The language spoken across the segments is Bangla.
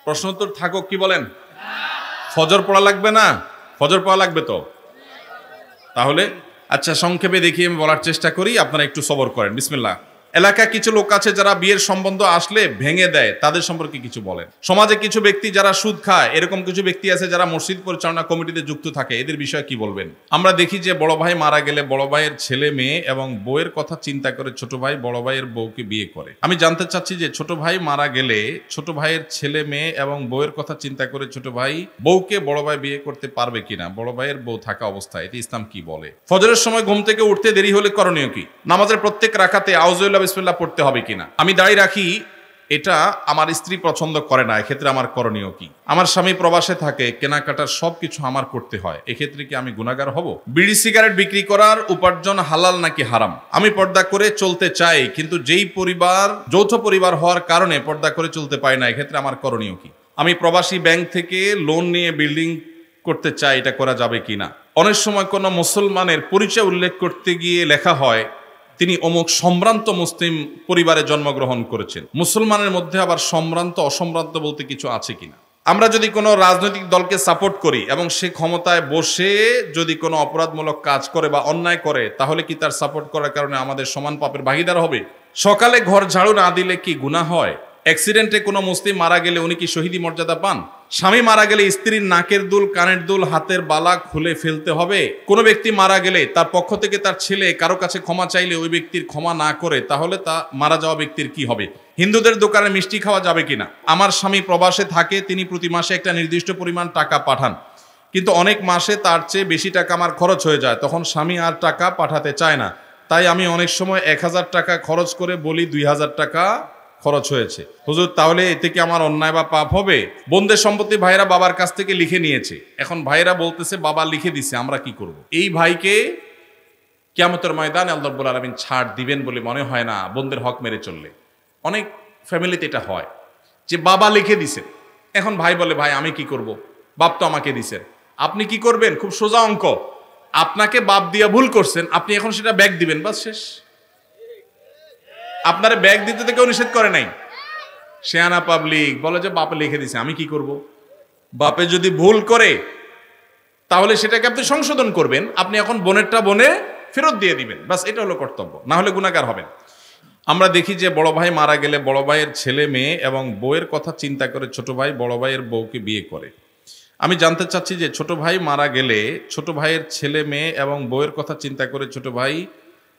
প্রশ্ন উত্তর থাকুক, কি বলেন? ফজর পড়া লাগবে না? ফজর পড়া লাগবে তো? তাহলে আচ্ছা, সংক্ষেপে দেখিয়ে আমি বলার চেষ্টা করি, আপনারা একটু সবর করেন। বিসমিল্লাহ। এলাকায় কিছু লোক আছে যারা বিয়ের সম্বন্ধ আসলে ভেঙে দেয়, তাদের সম্পর্কে কিছু বলেন। সমাজে কিছু ব্যক্তি যারা সুদ খায়, এরকম কিছু ব্যক্তি আছে যারা মসজিদ পরিচালনা কমিটিতে যুক্ত থাকে, এদের বিষয়ে কি বলবেন? আমরা দেখি যে বড় ভাই মারা গেলে বড় ভাইয়ের ছেলে মেয়ে এবং বউয়ের কথা চিন্তা করে ছোট ভাই বড় ভাইয়ের বউকে বিয়ে করে। আমি জানতে চাচ্ছি যে ছোট ভাই মারা গেলে ছোট ভাইয়ের ছেলে মেয়ে এবং বউয়ের কথা চিন্তা করে ছোট ভাই বউকে বড় ভাই বিয়ে করতে পারবে কিনা, বড় ভাইয়ের বউ থাকা অবস্থায়? এটি ইসলাম কি বলে? ফজরের সময় ঘুম থেকে উঠতে দেরি হলে করণীয় কি? নামাজের প্রত্যেক রাকাতে আউযুবিল্লাহ বিসমিল্লাহ পড়তে হবে কিনা? আমি দাঁড়িয়ে রাখি, এটা আমার স্ত্রী পছন্দ করে না, এক্ষেত্রে আমার করণীয় কি? আমার স্বামী প্রবাসে থাকে, কেনাকাটার সবকিছু আমার করতে হয়, এক্ষেত্রে কি আমি গুনাহগার হব? বিড়ি সিগারেট বিক্রি করার উপার্জন হালাল নাকি হারাম? আমি পর্দা করে চলতে চাই, কিন্তু যেই পরিবার যৌথ পরিবার হওয়ার কারণে পর্দা করে চলতে পারি না, এক্ষেত্রে আমার করণীয় কি? আমি প্রবাসী ব্যাংক থেকে লোন নিয়ে বিল্ডিং করতে চাই, এটা করা যাবে কিনা? অনেক সময় কোনো মুসলমানের পরিচয় উল্লেখ করতে গিয়ে লেখা হয় তিনি অমুক সম্ভ্রান্ত মুসলিম পরিবারে জন্মগ্রহণ করেছেন। মুসলমানের মধ্যে আবার সম্ভ্রান্ত অসম্ভ্রান্ত বলতে কিছু আছে কিনা? আমরা যদি কোনো রাজনৈতিক দলকে সাপোর্ট করি এবং সে ক্ষমতায় বসে যদি কোনো অপরাধমূলক কাজ করে বা অন্যায় করে, তাহলে কি তার সাপোর্ট করার কারণে আমাদের সমান পাপের ভাগিদার হবে? সকালে ঘর ঝাড়ু না দিলে কি গুনাহ হয়? অ্যাক্সিডেন্টে কোনো মুসলিম মারা গেলে উনি কি শহীদি মর্যাদা পান? স্বামী মারা গেলে স্ত্রীর নাকের দুল, কানের দুল, হাতের বালা খুলে ফেলতে হবে? কোনো ব্যক্তি মারা গেলে তার পক্ষ থেকে তার ছেলে কারো কাছে ক্ষমা চাইলে ওই ব্যক্তির ক্ষমা না করে, তাহলে তা মারা যাওয়া ব্যক্তির কি হবে? হিন্দুদের দোকানে মিষ্টি খাওয়া যাবে কিনা? আমার স্বামী প্রবাসে থাকে, তিনি প্রতি মাসে একটা নির্দিষ্ট পরিমাণ টাকা পাঠান, কিন্তু অনেক মাসে তার চেয়ে বেশি টাকা আমার খরচ হয়ে যায়, তখন স্বামী আর টাকা পাঠাতে চায় না, তাই আমি অনেক সময় 1000 টাকা খরচ করে বলি 2000 টাকা খরচ হয়েছে। হুজুর, তাহলে এতে কি আমার অন্যায় বা পাপ হবে? বোনদের সম্পত্তি ভাইরা বাবার কাছ থেকে লিখে নিয়েছে, এখন ভাইরা বলতেছে বাবা লিখে দিছে, আমরা কি করব? এই ভাইকে কিয়ামতের ময়দানে আল্লাহ রাব্বুল আলামিন ছাড় দিবেন বলে মনে হয় না বোনদের হক মেরে চললে। অনেক ফ্যামিলিতে এটা হয় যে বাবা লিখে দিছেন, এখন ভাই বলে ভাই আমি কি করব, বাপ তো আমাকে দিছেন। আপনি কি করবেন? খুব সোজা অঙ্ক, আপনাকে বাপ দিয়া ভুল করছেন, আপনি এখন সেটা ব্যাগ দিবেন, বাস শেষ। আপনারে ব্যাগ দিতে তো কেউ নিষেধ করে নাই। শেয়ানা পাবলিক বলে যে বাপে লিখে দিছে, আমি কি করব? বাপে যদি ভুল করে তাহলে সেটাকে আপনি সংশোধন করবেন, আপনি এখন বোনেরটা বোনে ফেরত দিয়ে দিবেন, বাস এটা হলো কর্তব্য, না হলে গুনাহগার হবেন। আমরা দেখি যে বড় ভাই মারা গেলে বড় ভাইয়ের ছেলে মেয়ে এবং বউয়ের কথা চিন্তা করে ছোট ভাই বড় ভাইয়ের বউকে বিয়ে করে। আমি জানতে চাচ্ছি যে ছোট ভাই মারা গেলে ছোট ভাইয়ের ছেলে মেয়ে এবং বউয়ের কথা চিন্তা করে ছোট ভাই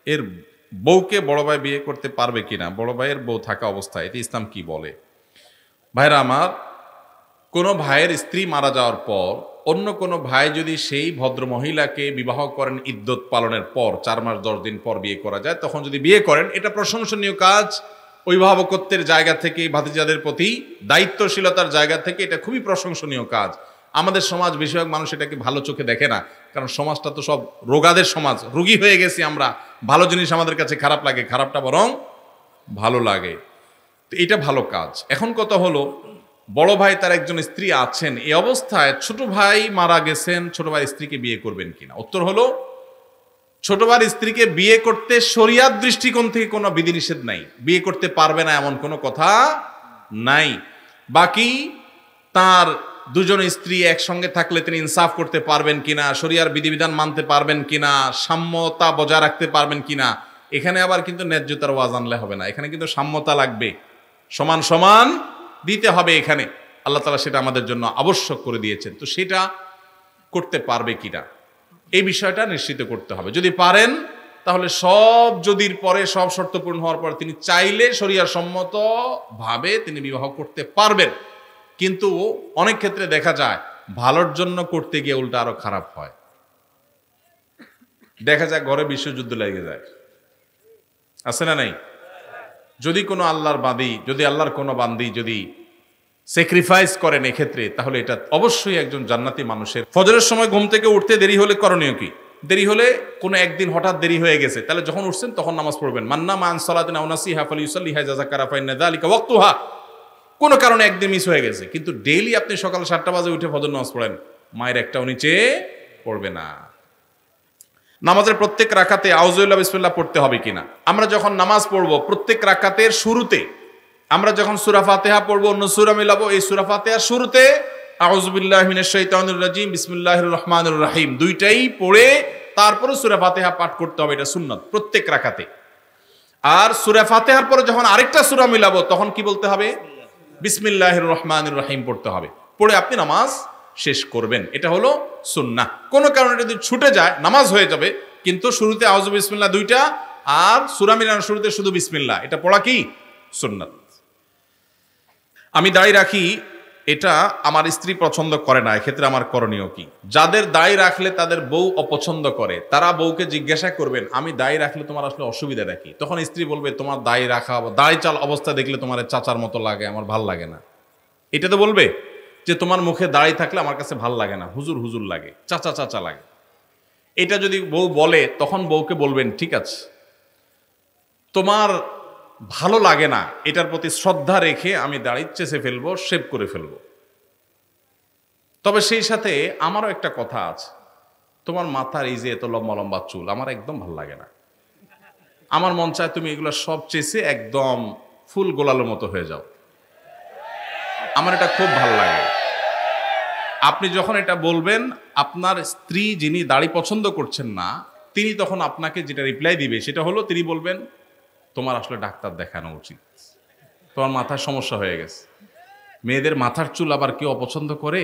এর বউকে বড় ভাই বিয়ে করতে পারবে কিনা, বড় ভাইয়ের বউ থাকা অবস্থায়? এটি ইসলাম কি বলে? ভাইরা আমার, কোনো ভাইয়ের স্ত্রী মারা যাওয়ার পর অন্য কোনো ভাই যদি সেই ভদ্র মহিলাকে বিবাহ করেন ইদ্যত পালনের পর 4 মাস 10 দিন পর বিয়ে করা যায়, তখন যদি বিয়ে করেন এটা প্রশংসনীয় কাজ। অভিভাবকত্বের জায়গা থেকে, ভাতিজাদের প্রতি দায়িত্বশীলতার জায়গা থেকে এটা খুবই প্রশংসনীয় কাজ। আমাদের সমাজ বেশিরভাগ মানুষ এটাকে ভালো চোখে দেখে না, কারণ সমাজটা তো সব রোগাদের সমাজ, রোগী হয়ে গেছি আমরা। ভালো জিনিস আমাদের কাছে খারাপ লাগে, খারাপটা বরং ভালো লাগে। তো এটা ভালো কাজ। এখন কথা হলো, বড় ভাই তার একজন স্ত্রী আছেন, এই অবস্থায় ছোট ভাই মারা গেছেন, ছোট ভাই স্ত্রীকে বিয়ে করবেন কিনা? উত্তর হলো, ছোট ভাইয়ের স্ত্রীকে বিয়ে করতে শরিয়াত দৃষ্টিকোণ থেকে কোনো বিধিনিষেধ নাই, বিয়ে করতে পারবে না এমন কোনো কথা নাই। বাকি তার দুজন স্ত্রী একসঙ্গে থাকলে তিনি ইনসাফ করতে পারবেন কিনা, শরিয়ার বিধিবিধান মানতে পারবেন কিনা, সাম্যতা বজায় রাখতে পারবেন কিনা, এখানে আবার কিন্তু ন্যায্যতার ওয়াজ আনলে হবে না, এখানে কিন্তু সাম্যতা লাগবে, সমান সমান দিতে হবে। এখানে আল্লাহ তাআলা সেটা আমাদের জন্য আবশ্যক করে দিয়েছেন, তো সেটা করতে পারবে কিনা এই বিষয়টা নিশ্চিত করতে হবে। যদি পারেন তাহলে সব যদির পরে, সব শর্ত পূরণ হওয়ার পর তিনি চাইলে শরিয়া সম্মত ভাবে তিনি বিবাহ করতে পারবেন। কিন্তু অনেক ক্ষেত্রে দেখা যায় ভালোর জন্য করতে গিয়ে উল্টা আরো খারাপ হয়। দেখা যায় ঘরে বিশ্বযুদ্ধ লেগে যায়, আছে না নাই? যদি কোনো আল্লাহর বান্দী, যদি আল্লাহর কোনো বান্দী যদি স্যাক্রিফাইস করেন এক্ষেত্রে, তাহলে এটা অবশ্যই একজন জান্নাতি মানুষের। ফজরের সময় ঘুম থেকে উঠতে দেরি হলে করণীয় কি? দেরি হলে কোনো একদিন হঠাৎ দেরি হয়ে গেছে, তাহলে যখন উঠছেন তখন নামাজ পড়বেন। মান্না মান সালাতিন আও নাসিহা ফালিউসাল্লিহা যাযাকারা ফাইন্না যালিকা ওয়াক্তুহা। কোনো কারণে একদিন মিস হয়ে গেছে, কিন্তু ডেইলি আপনি সকাল 7টা বাজে উঠে ফজর নামাজ পড়েন, মায়ের একটাও নিচে পড়বে না। নামাজের প্রত্যেক রাকাতে আউযুবিল্লাহ বিসমিল্লাহ পড়তে হবে কিনা? আমরা যখন নামাজ পড়ব প্রত্যেক রাকাতের শুরুতে আমরা যখন সূরা ফাতিহা পড়বো, অন্য সূরা মিলাবো, এই সূরা ফাতিহার শুরুতে আউযু বিল্লাহি মিনাশ শাইতানির রাজিম বিসমিল্লাহির রহমানির রহিম দুইটাই পড়ে তারপরে সূরা ফাতিহা পাঠ করতে হবে। এটা সুন্নাত প্রত্যেক রাকাতে। আর সূরা ফাতিহার পরে যখন আরেকটা সূরা মিলাবো তখন কি বলতে হবে? বিসমিল্লাহির রহমানির রহিম পড়তে হবে। পড়ে আপনি নামাজ শেষ করবেন। এটা হলো সুন্নাহ। কোনো কারণে যদি ছুটে যায় নামাজ হয়ে যাবে, কিন্তু শুরুতে আউযু বিসমিল্লাহ দুইটা আর সূরা মিলানোর শুরুতে শুধু বিসমিল্লাহ, এটা পড়া কি সুন্নাত। আমি দাড়ি রাখি, এটা আমার স্ত্রী পছন্দ করে না, এক্ষেত্রে আমার করণীয় কি? যাদের দাড়ি রাখলে তাদের বউ অপছন্দ করে, তারা বউকে জিজ্ঞাসা করবেন আমি দাড়ি রাখলে তোমার আসলে অসুবিধাটা কি? তখন স্ত্রী বলবে তোমার দাড়ি রাখা, দাড়ি চাল অবস্থা দেখলে তোমার চাচার মতো লাগে, আমার ভাল লাগে না। এটা তো বলবে যে তোমার মুখে দাড়ি থাকলে আমার কাছে ভাল লাগে না, হুজুর হুজুর লাগে, চাচা চাচা লাগে। এটা যদি বউ বলে তখন বউকে বলবেন ঠিক আছে, তোমার ভালো লাগে না, এটার প্রতি শ্রদ্ধা রেখে আমি দাড়ি চেঁচে ফেলবো, শেভ করে ফেলবো। তবে সেই সাথে আমারও একটা কথা আছে, তোমার মাথার এই যে এত লম্বা লম্বা চুল আমার একদম ভাল লাগে না, আমার মন চায় তুমি এগুলো সব চেঁচে একদম ফুল গোলালোর মতো হয়ে যাও, আমার এটা খুব ভাল লাগে। আপনি যখন এটা বলবেন, আপনার স্ত্রী যিনি দাড়ি পছন্দ করছেন না তিনি তখন আপনাকে যেটা রিপ্লাই দিবে সেটা হলো, তিনি বলবেন তোমার আসলে ডাক্তার দেখানো উচিত, তোমার মাথার সমস্যা হয়ে গেছে। মেয়েদের মাথার চুল আবার কেউ অপছন্দ করে?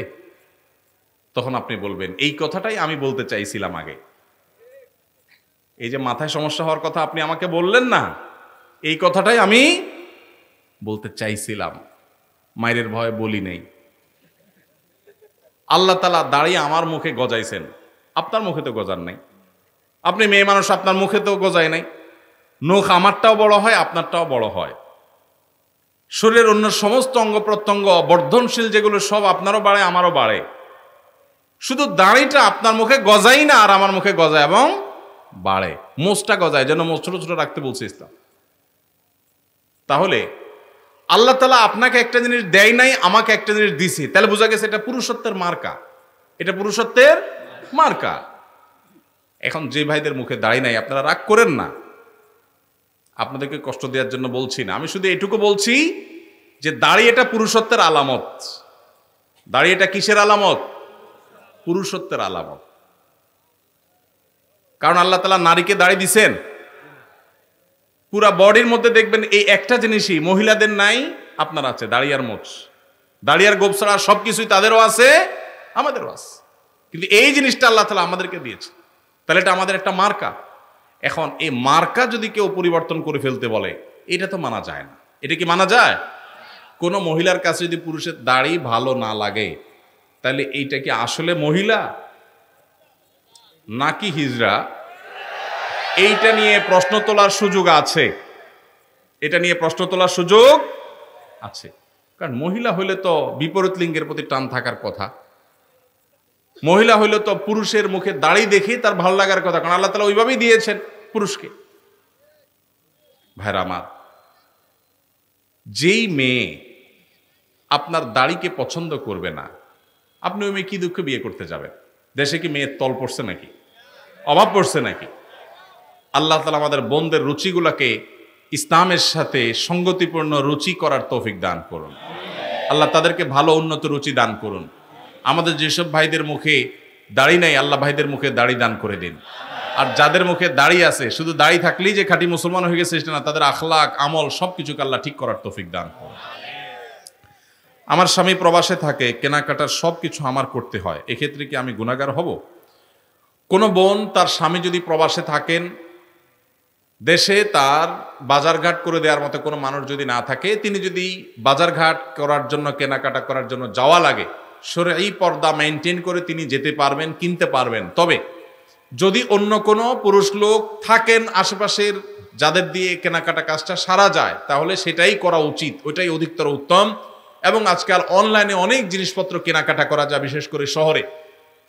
তখন আপনি বলবেন এই কথাটাই আমি বলতে চাইছিলাম আগে, এই যে মাথায় সমস্যা হওয়ার কথা আপনি আমাকে বললেন না, এই কথাটাই আমি বলতে চাইছিলাম, মায়ের ভয়ে বলি নেই। আল্লাহ তাআলা দাঁড়িয়ে আমার মুখে গজাইছেন, আপনার মুখে তো গজার নাই। আপনি মেয়ে মানুষ, আপনার মুখে তো গজায় নাই। নখ আমারটাও বড় হয়, আপনারটাও বড় হয়। শরীরের অন্য সমস্ত অঙ্গ প্রত্যঙ্গ বর্ধনশীল যেগুলো সব আপনারও বাড়ে, আমারও বাড়ে। শুধু দাড়িটা আপনার মুখে গজাই না, আর আমার মুখে গজায় এবং বাড়ে। মোচটা গজায়, যেন মোচ ছোট ছোট রাখতে বলছে ইসলাম। তাহলে আল্লাহ তাআলা আপনাকে একটা জিনিস দেয় নাই, আমাকে একটা জিনিস দিছে, তাহলে বোঝা গেছে এটা পুরুষত্বের মার্কা, এটা পুরুষত্বের মার্কা। এখন যে ভাইদের মুখে দাড়ি নাই আপনারা রাগ করেন না, আপনাদেরকে কষ্ট দেওয়ার জন্য বলছি না, আমি শুধু এটুকু বলছি যে দাড়ি এটা পুরুষত্বের আলামত। দাড়ি এটা কিসের আলামত? পুরুষত্বের আলামত। কারণ আল্লাহ তাআলা নারীকে দাড়ি দিছেন, পুরা বডির মধ্যে দেখবেন এই একটা জিনিসই মহিলাদের নাই, আপনার আছে, দাড়ি আর মোচ। দাড়ি আর গোঁফ ছাড়া সবকিছুই তাদেরও আছে, আমাদেরও আছে, কিন্তু এই জিনিসটা আল্লাহ তাআলা আমাদেরকে দিয়েছে, তাহলে এটা আমাদের একটা মার্কা। এখন এই মার্কা যদি কেউ পরিবর্তন করে ফেলতে বলে, এটা তো মানা যায় না। এটা কি মানা যায়? কোনো মহিলার কাছে যদি পুরুষের দাড়ি ভালো না লাগে, তাহলে এইটা কি আসলে মহিলা নাকি হিজড়া? এইটা নিয়ে প্রশ্ন তোলার সুযোগ আছে, এটা নিয়ে প্রশ্ন তোলার সুযোগ আছে। কারণ মহিলা হইলে তো বিপরীত লিঙ্গের প্রতি টান থাকার কথা, মহিলা হইলে তো পুরুষের মুখে দাড়ি দেখে তার ভালো লাগার কথা, কারণ আল্লাহ তাআলা ওইভাবেই দিয়েছেন পুরুষকে। ভাইরা আমার, যেই মেয়ে আপনার দাড়িকে পছন্দ করবে না, আপনি ওই মেয়ে কি দুঃখে বিয়ে করতে যাবেন? দেশে কি মেয়ের তল পড়ছে নাকি, অভাব পড়ছে নাকি? আল্লাহ তাআলা আমাদের বোনদের রুচিগুলোকে ইসলামের সাথে সঙ্গতিপূর্ণ রুচি করার তৌফিক দান করুন। আল্লাহ তাদেরকে ভালো উন্নত রুচি দান করুন। আমাদের যেসব ভাইদের মুখে দাড়ি নাই, আল্লাহ ভাইদের মুখে দাড়ি দান করে দিন। আর যাদের মুখে দাড়ি আছে, শুধু দাড়ি থাকলেই যে খাঁটি মুসলমান হয়ে গেছে সেটা না, তাদের আখলাক আমল সবকিছুকে আল্লাহ ঠিক করার তৌফিক দান করুন। আমার স্বামী প্রবাসে থাকে, কেনাকাটার সবকিছু আমার করতে হয়, এক্ষেত্রে কি আমি গুনাহগার হব? কোনো বোন তার স্বামী যদি প্রবাসে থাকেন, দেশে তার বাজারঘাট করে দেওয়ার মতো কোনো মানুষ যদি না থাকে, তিনি যদি বাজারঘাট করার জন্য, কেনাকাটা করার জন্য যাওয়া লাগে, শরঈ পর্দা মেনটেন করে তিনি যেতে পারবেন, কিনতে পারবেন। তবে যদি অন্য কোনো পুরুষ লোক থাকেন আশেপাশের, যাদের দিয়ে কেনাকাটা কাজটা সারা যায়, তাহলে সেটাই করা উচিত, ওইটাই অধিকতর উত্তম। এবং আজকাল অনলাইনে অনেক জিনিসপত্র কেনাকাটা করা যায়, বিশেষ করে শহরে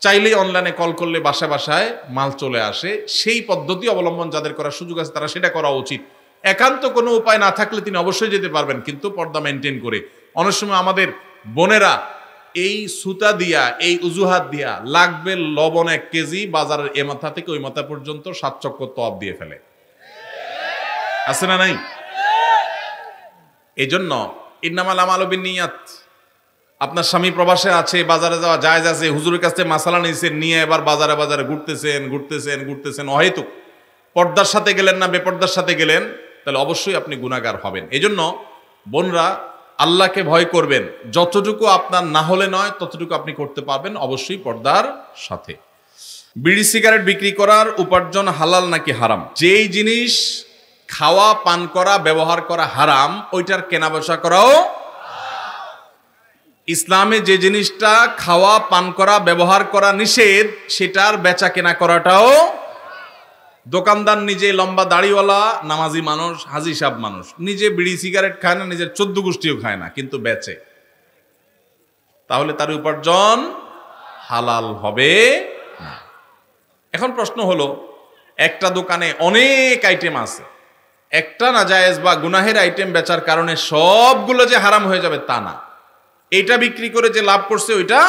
চাইলেই অনলাইনে কল করলে বাসায় বাসায় মাল চলে আসে। সেই পদ্ধতি অবলম্বন যাদের করার সুযোগ আছে তারা সেটা করা উচিত। একান্ত কোনো উপায় না থাকলে তিনি অবশ্যই যেতে পারবেন, কিন্তু পর্দা মেনটেন করে। অনেক সময় আমাদের বোনেরা এই সুতা দিয়া, এই উজুহাত দিয়া লাগবে লবণ 1 কেজি, বাজারের এ মাথা থেকে ওই মাথা পর্যন্ত 7 চক্কর তওয়াব দিয়ে ফেলে, আছে না নাই? এই জন্য ইন্নামাল আমালু বিন্নিয়াত। আপনার স্বামী প্রবাসে আছে, বাজারে যাওয়া জায়েজ আছে, হুজুরের কাছ থেকে মাসালা নিয়েছেন, নিয়ে এবার বাজারে বাজারে ঘুরতেছেন অহেতুক, পর্দার সাথে গেলেন না বেপর্দার সাথে গেলেন, তাহলে অবশ্যই আপনি গুনাহগার হবেন। এই জন্য বোনরা আল্লাহকে ভয় করবেন, যতটুকু আপনার না হলে নয় ততটুকু আপনি করতে পারবেন, অবশ্যই পর্দার সাথে। বিড়ি সিগারেট বিক্রি করার উপার্জন হালাল নাকি হারাম? যেই জিনিস খাওয়া পান করা ব্যবহার করা হারাম, ওইটার কেনা বেচা করাও। ইসলামে যে জিনিসটা খাওয়া পান করা ব্যবহার করা নিষেধ, সেটার বেচা কেনা করাটাও। দোকানদার নিজে লম্বা দাড়িওয়ালা নামাজি মানুষ, হাজি সাহেব মানুষ, নিজে বিড়ি সিগারেট খায় না, নিজের 14 গোষ্ঠীও খায় না, কিন্তু বেচে, তাহলে তার উপার্জন হালাল হবে না। এখন প্রশ্ন হলো, একটা দোকানে অনেক আইটেম আছে, একটা নাজায়েজ বা গুনাহের আইটেম বেচার কারণে সবগুলো যে হারাম হয়ে যাবে তা না। এইটা বিক্রি করে যে লাভ করছে ওইটা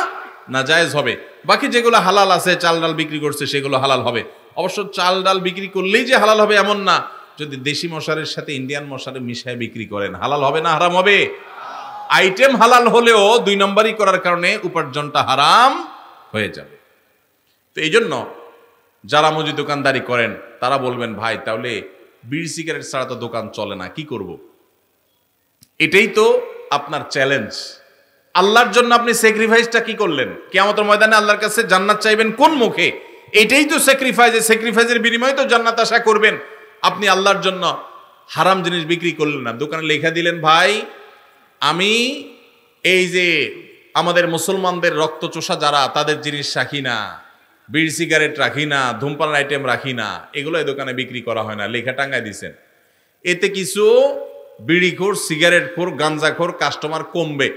নাজায়েজ হবে, বাকি যেগুলো হালাল আছে, চাল ডাল বিক্রি করছে সেগুলো হালাল হবে। অবশ্য চাল ডাল বিক্রি করলেই যে হালাল হবে এমন না, যদি দেশি মশারের সাথে ইন্ডিয়ান মশারে মিশায় বিক্রি করেন হালাল হবে না হারাম হবে? আইটেম হালাল হলেও 2 নম্বরই করার কারণে উপার্জনটা হারাম হয়ে যাবে। তো এই জন্য যারা মুজি দোকানদারি করেন তারা বলবেন, ভাই তাহলে বিড়ি সিগারেট ছাড়া তো দোকান চলে না, কি করব? এটাই তো আপনার চ্যালেঞ্জ। আল্লাহর জন্য আপনি স্যাক্রিফাইসটা কি করলেন? কিয়ামতের ময়দানে আল্লাহর কাছে জান্নাত চাইবেন কোন মুখে? এটাই তো স্যাক্রিফাইস। স্যাক্রিফাইসের বিনিময়ে তো জান্নাত আশা করবেন। আপনি আল্লাহর জন্য হারাম জিনিস বিক্রি করলেন না, দোকানে লেখা দিলেন, ভাই আমি এই যে আমাদের মুসলমানদের রক্তচোষা যারা, তাদের জিনিস রাখি না, বিড়ি সিগারেট রাখি না, ধূমপানের আইটেম রাখি না, এগুলো এই দোকানে বিক্রি করা হয় না, লেখা টাঙ্গায় দিছেন। এতে কিছু বিড়িখোর, সিগারেটখোর, গাঞ্জাখোর কাস্টমার কমবে,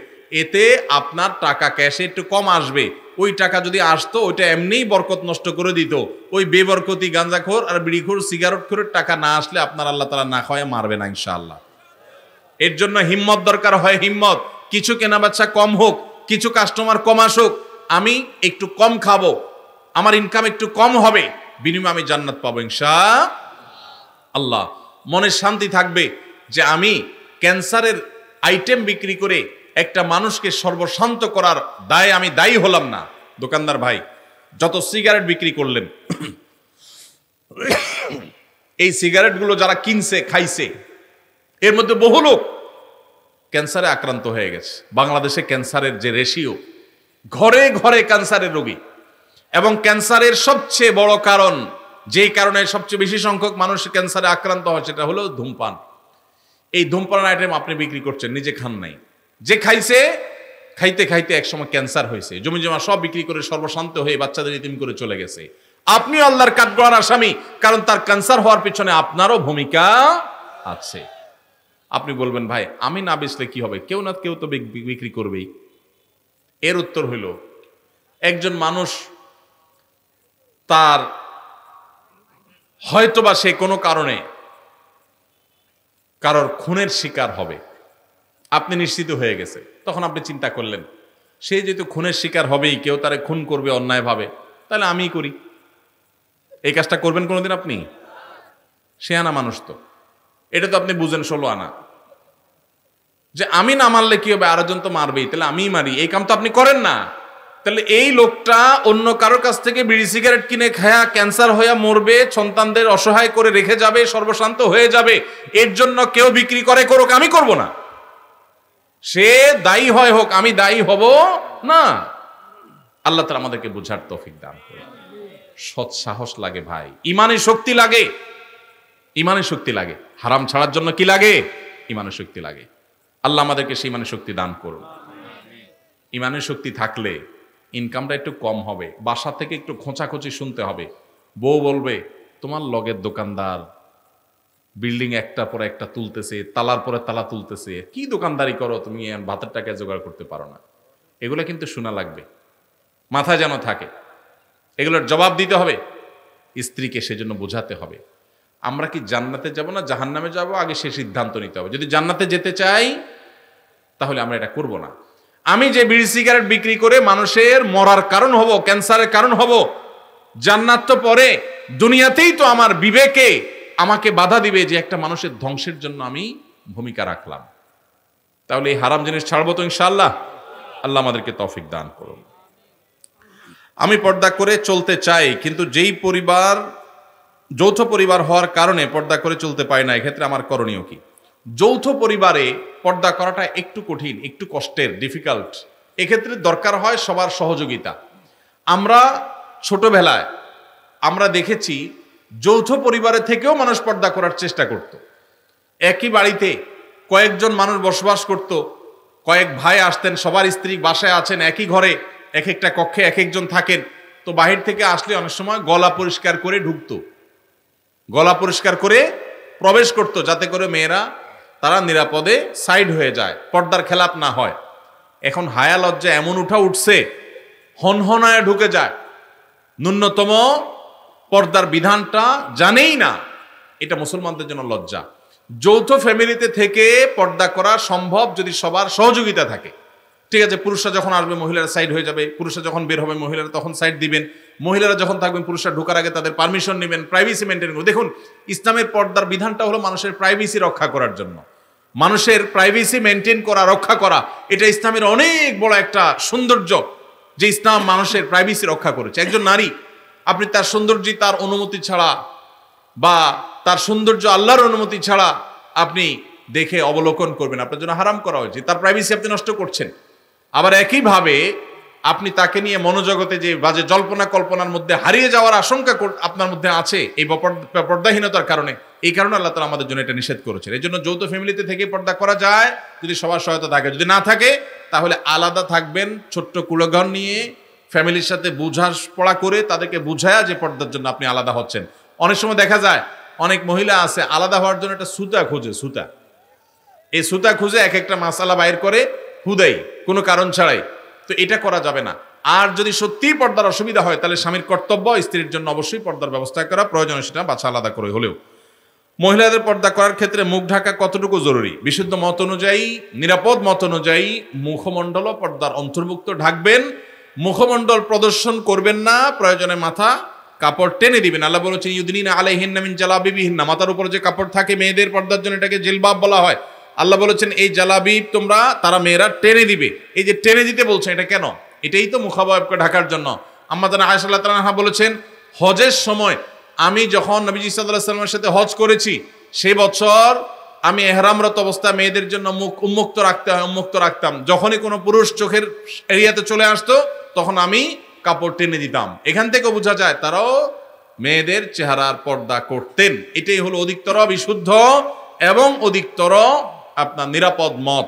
এতে আপনার টাকা ক্যাশে একটু কম আসবে। ওই টাকা যদি আসতো ওইটা এমনিই বরকত নষ্ট করে দিত। ওই বেবরকতি গাঞ্জাখোর আর বিড়িখোর সিগারেটখোরের টাকা না আসলে আপনার আল্লাহ তাআলা না খাওয়ায় মারবে না ইনশাআল্লাহ। এর জন্য হিম্মত দরকার হয়, হিম্মত। কিছু কেনাবেচা কম হোক, কিছু কাস্টমার কম আসুক, আমি একটু কম খাবো, আমার ইনকাম একটু কম হবে, বিনিময়ে আমি জান্নাত পাবো ইনশাআল্লাহ। মনে শান্তি থাকবে যে আমি ক্যান্সারের আইটেম বিক্রি করে একটা মানুষকে সর্বশান্ত করার দায়ে আমি দায়ী হলাম না। দোকানদার ভাই যত সিগারেট বিক্রি করলেন, এই সিগারেটগুলো যারা কিনছে খাইছে, এর মধ্যে বহু লোক ক্যান্সারে আক্রান্ত হয়ে গেছে। বাংলাদেশে ক্যান্সারের যে রেশিও, ঘরে ঘরে ক্যান্সারের রোগী, এবং ক্যান্সারের সবচেয়ে বড় কারণ, যেই কারণে সবচেয়ে বেশি সংখ্যক মানুষ ক্যান্সারে আক্রান্ত হয়, সেটা হলো ধূমপান। এই ধূমপান আইটেম আপনি বিক্রি করছেন, নিজে খান নাই, যে খাইছে, খাইতে খাইতে একসময় ক্যান্সার হয়েছে, জমি জমা সব বিক্রি করে সর্বশান্ত হয়ে বাচ্চাদের ইতিম করে চলে গেছে। আপনি আল্লাহর কাঠগড়ার আসামি, কারণ তার ক্যান্সার হওয়ার পিছনে আপনারও ভূমিকা আছে। আপনি বলবেন, ভাই আমি না বেচলে কি হবে? কেউ না কেউ তো বিক্রি করবেই। এর উত্তর হইল, একজন মানুষ তার হয়তোবা সে কোনো কারণে কারোর খুনের শিকার হবে, আপনি নিশ্চিত হয়ে গেছে, তখন আপনি চিন্তা করলেন সে যেহেতু খুনের শিকার হবেই, কেউ তারে খুন করবে অন্যায়ভাবে, তাহলে আমিই করি। এই কাজটা করবেন কোনোদিন আপনি? সে আনা মানুষ তো, এটা তো আপনি বুঝেন 16 আনা, যে আমি না মারলে কি হবে, আরেকজন তো মারবেই, তাহলে আমিই মারি, এই কাম তো আপনি করেন না। তাহলে এই লোকটা অন্য কারোর কাছ থেকে বিড়ি সিগারেট কিনে খায়া ক্যান্সার হয়ে মরবে, সন্তানদের অসহায় করে রেখে যাবে, সর্বশান্ত হয়ে যাবে। এর জন্য কেউ বিক্রি করে করুক, আমি করব না। সে দায়ী হয় হোক, আমি দায়ী হব না। আল্লাহ তাআলা আমাদেরকে বুঝার তৌফিক দান করুন। সৎ সাহস লাগে ভাই, ইমানের শক্তি লাগে, ইমানের শক্তি লাগে। হারাম ছাড়ার জন্য কি লাগে? ইমানের শক্তি লাগে। আল্লাহ আমাদেরকে সেই ইমানের শক্তি দান করুন। ইমানের শক্তি থাকলে ইনকামটা একটু কম হবে, বাসা থেকে একটু খোঁচাখুচি শুনতে হবে। বউ বলবে, তোমার লগের দোকানদার বিল্ডিং একটার পর একটা তুলতেছে, তালার পরে তালা তুলতেছে, কি দোকানদারি করো তুমি, ভাতের টাকা জোগাড় করতে পারো না। এগুলো কিন্তু শোনা লাগবে, মাথায় যেন থাকে, এগুলোর জবাব দিতে হবে স্ত্রীকে, সেজন্য বোঝাতে হবে। আমরা কি জান্নাতে যাব না জাহান্নামে যাব, আগে সে সিদ্ধান্ত নিতে হবে। যদি জান্নাতে যেতে চাই তাহলে আমরা এটা করব না। আমি যে বিড়ি সিগারেট বিক্রি করে মানুষের মরার কারণ হব, ক্যান্সারের কারণ হব, জান্নাত তো পরে, দুনিয়াতেই তো আমার বিবেকে আমাকে বাধা দিবে যে একটা মানুষের ধ্বংসের জন্য আমি ভূমিকা রাখলাম। তাহলে এই হারাম জিনিস ছাড়বো তো ইনশাআল্লাহ। আল্লাহ আমাদেরকে তৌফিক দান করুন। আমি পর্দা করে চলতে চাই, কিন্তু যেই পরিবার যৌথ পরিবার হওয়ার কারণে পর্দা করে চলতে পারি না, এক্ষেত্রে আমার করণীয় কি? যৌথ পরিবারে পর্দা করাটা একটু কঠিন, একটু কষ্টের, ডিফিকাল্ট। এক্ষেত্রে দরকার হয় সবার সহযোগিতা। আমরা ছোটবেলায় আমরা দেখেছি যৌথ পরিবারের থেকেও মানুষ পর্দা করার চেষ্টা করত। একই বাড়িতে কয়েকজন মানুষ বসবাস করত, কয়েক ভাই আসতেন, সবার স্ত্রী বাসায় আছেন, একই ঘরে এক একটা কক্ষে এক একজন থাকেন। তো বাহির থেকে আসলে অনেক সময় গলা পরিষ্কার করে ঢুকতো, গলা পরিষ্কার করে প্রবেশ করত, যাতে করে মেয়েরা তারা নিরাপদে সাইড হয়ে যায়, পর্দার খেলাপ না হয়। এখন হায়া লজ্জা এমন উঠছে, হনহনায় ঢুকে যায়, ন্যূনতম পর্দার বিধানটা জানেই না। এটা মুসলমানদের জন্য লজ্জা। যৌথ ফ্যামিলিতে থেকে পর্দা করা সম্ভব যদি সবার সহযোগিতা থাকে। ঠিক আছে, পুরুষরা যখন আসবে মহিলারা সাইড হয়ে যাবে, পুরুষরা যখন বের হবে মহিলারা তখন সাইড দিবেন, মহিলারা যখন থাকবেন পুরুষরা ঢোকার আগে তাদের পারমিশন নেবেন, প্রাইভেসি মেনটেন করবেন। দেখুন, ইসলামের পর্দার বিধানটা হলো মানুষের প্রাইভেসি রক্ষা করার জন্য। মানুষের প্রাইভেসি মেনটেন করা, রক্ষা করা, এটা ইসলামের অনেক বড় একটা সৌন্দর্য, যে ইসলাম মানুষের প্রাইভেসি রক্ষা করেছে। একজন নারী, আপনি তার সৌন্দর্য তার অনুমতি ছাড়া বা তার সৌন্দর্য আল্লাহর অনুমতি ছাড়া আপনি দেখে অবলোকন করবেন, আপনার জন্য হারাম করা হয়েছে, তার প্রাইভেসি আপনি নষ্ট করছেন। আবার একইভাবে আপনি তাকে নিয়ে মনোজগতে যে বাজে জল্পনা কল্পনার মধ্যে হারিয়ে যাওয়ার আশঙ্কা আপনার মধ্যে আছে এই পর্দাহীনতার কারণে। এই কারণে আল্লাহ তাআলা আমাদের জন্য এটা নিষেধ করেছেন। এই জন্য যৌথ ফ্যামিলিতে থেকে পর্দা করা যায় যদি সবার সহায়তা থাকে। যদি না থাকে তাহলে আলাদা থাকবেন, ছোট্ট কুলঘর নিয়ে ফ্যামিলির সাথে বোঝাপড়া করে তাদেরকে বুঝায়া যে পর্দার জন্য আপনি আলাদা হচ্ছেন। অনেক সময় দেখা যায় অনেক মহিলা আছে আলাদা হওয়ার জন্য একটা সুতা খোঁজে, সুতা, এই সুতা খুঁজে এক একটা মাসালা বাইর করে হুদাই, কোনো কারণ ছাড়াই। তো এটা করা যাবে না। আর যদি সত্যিই পর্দার অসুবিধা হয় তাহলে স্বামীর কর্তব্য স্ত্রীর জন্য অবশ্যই পর্দার ব্যবস্থা করা, প্রয়োজনে সেটা বাছা আলাদা করে হলেও। মহিলাদের পর্দা করার ক্ষেত্রে মুখ ঢাকা কতটুকু জরুরি? বিশুদ্ধ মত অনুযায়ী, নিরাপদ মত অনুযায়ী মুখমণ্ডল পর্দার অন্তর্ভুক্ত, ঢাকবেন, মুখমণ্ডল প্রদর্শন করবেন না, প্রয়োজনে মাথা কাপড় টেনে দিবেন। আল্লাহ বলেছেন ইউদিনিনা আলাইহিন্না মিন জালাবিবিহিন্না, মাথার উপর যে কাপড় থাকে মেয়েদের পর্দার জন্য এটাকে জিলবাব বলা হয়। আল্লাহ বলেছেন এই জালাবিব তারা মেয়েরা টেনে দিবে। এই যে টেনে দিতে বলছেন, এটা কেন? এটাই তো মুখাবয়বকে ঢাকার জন্য। আম্মা জানা আয়েশা রাদিয়াল্লাহু আনহা বলেছেন হজের সময় আমি যখন নবীজি সাল্লাল্লাহু আলাইহি ওয়াসাল্লামের সাথে হজ করেছি, সেই বছর আমি ইহরামরত অবস্থা মেয়েদের জন্য মুখ উন্মুক্ত রাখতাম। যখনই কোনো পুরুষ চোখের এরিয়াতে চলে আসতো তখন আমি কাপড় টেনে দিতাম। এখান থেকে বোঝা যায় তারাও মেয়েদের চেহারার পর্দা করতেন। এটাই হলো অধিকতর বিশুদ্ধ এবং অধিকতর আপনার নিরাপদ মত।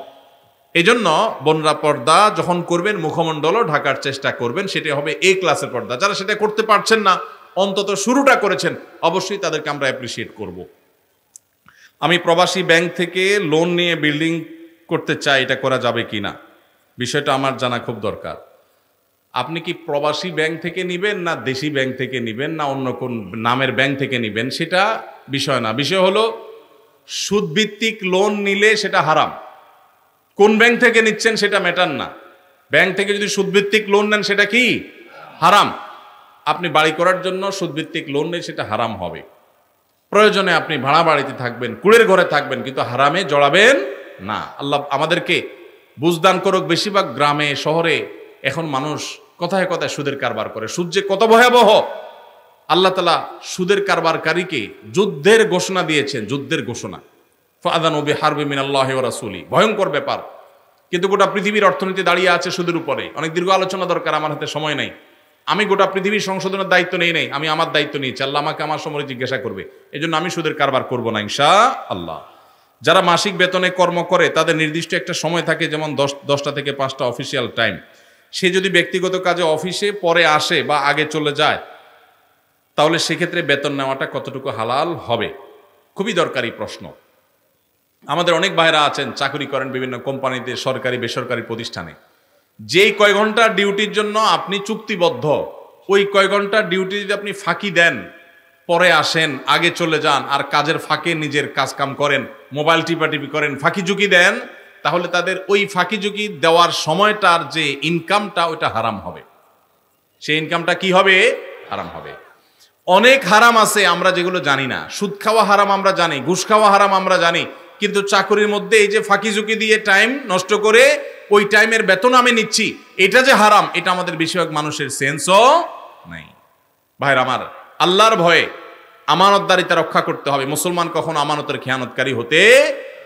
এই জন্য বোনরা পর্দা যখন করবেন মুখমণ্ডলও ঢাকার চেষ্টা করবেন, সেটা হবে এ ক্লাসের পর্দা। যারা সেটা করতে পারছেন না, অন্তত শুরুটা করেছেন, অবশ্যই তাদেরকে আমরা অ্যাপ্রিসিয়েট করব। আমি প্রবাসী ব্যাংক থেকে লোন নিয়ে বিল্ডিং করতে চাই, এটা করা যাবে কি না? বিষয়টা আমার জানা খুব দরকার। আপনি কি প্রবাসী ব্যাংক থেকে নিবেন না দেশি ব্যাংক থেকে নিবেন না অন্য কোন নামের ব্যাংক থেকে নিবেন সেটা বিষয় না। বিষয় হলো সুদভিত্তিক লোন নিলে সেটা হারাম। কোন ব্যাংক থেকে নিচ্ছেন সেটা ম্যাটার না। ব্যাংক থেকে যদি সুদভিত্তিক লোন নেন সেটা কি হারাম। আপনি বাড়ি করার জন্য সুদভিত্তিক লোন নেই, সেটা হারাম হবে। প্রয়োজনে আপনি ভাড়া বাড়িতে থাকবেন, কুড়ের ঘরে থাকবেন, কিন্তু হারামে জড়াবেন না। আল্লাহ আমাদেরকে বুঝদান করুক। বেশিরভাগ গ্রামে শহরে এখন মানুষ কথায় কথায় সুদের কারবার করে। সুদ যে কত ভয়াবহ! আল্লাহ তাআলা সুদের কারবারকারীকে যুদ্ধের ঘোষণা দিয়েছেন, যুদ্ধের ঘোষণা। ফাআযানু বিহারবি মিনাল্লাহি ওয়া রাসূলি, ভয়ঙ্কর ব্যাপার। কিন্তু গোটা পৃথিবীর অর্থনীতি দাঁড়িয়ে আছে সুদের উপরে। অনেক দীর্ঘ আলোচনা দরকার, আমার হাতে সময় নাই। আমি গোটা পৃথিবীর সংশোধনের দায়িত্ব নেই নাই, আমি আমার দায়িত্ব নিয়েছি। আল্লাহ আমাকে আমার সময় জিজ্ঞাসা করবে, এই জন্য আমি সুদের কারবার করব না ইনশাআল্লাহ। যারা মাসিক বেতনে কর্ম করে তাদের নির্দিষ্ট একটা সময় থাকে, যেমন 10টা থেকে 5টা অফিসিয়াল টাইম। সে যদি ব্যক্তিগত কাজে অফিসে পরে আসে বা আগে চলে যায়, তাহলে সেক্ষেত্রে বেতন নেওয়াটা কতটুকু হালাল হবে? খুবই দরকারি প্রশ্ন। আমাদের অনেক ভাইরা আছেন চাকরি করেন বিভিন্ন কোম্পানিতে, সরকারি বেসরকারি প্রতিষ্ঠানে। যেই কয় ঘন্টা ডিউটির জন্য আপনি চুক্তিবদ্ধ, ওই কয় ঘন্টা ডিউটি যদি আপনি ফাঁকি দেন, পরে আসেন, আগে চলে যান, আর কাজের ফাঁকে নিজের কাজ কাম করেন, মোবাইল টিপাটিপি করেন, ফাঁকি ঝুঁকি দেন, তাহলে তাদের ওই ফাঁকি ঝুঁকি দেওয়ার সময়টার যে ইনকামটা ওইটা হারাম হবে। সেই ইনকামটা কি হবে? হারাম হবে। অনেক হারাম আছে আমরা যেগুলো জানি না। সুদ খাওয়া হারাম আমরা জানি, ঘুষ খাওয়া হারাম আমরা জানি, কিন্তু চাকরির মধ্যে এই যে ফাঁকি ঝুঁকি দিয়ে টাইম নষ্ট করে ওই টাইমের বেতন আমি নিচ্ছি, এটা যে হারাম, এটা আমাদের বেশিরভাগ মানুষের সেন্সও নাই। ভাইরা আমার, আল্লাহর ভয়ে আমানতদারিতা রক্ষা করতে হবে। মুসলমান কখনো আমানতের খেয়ানতকারী হতে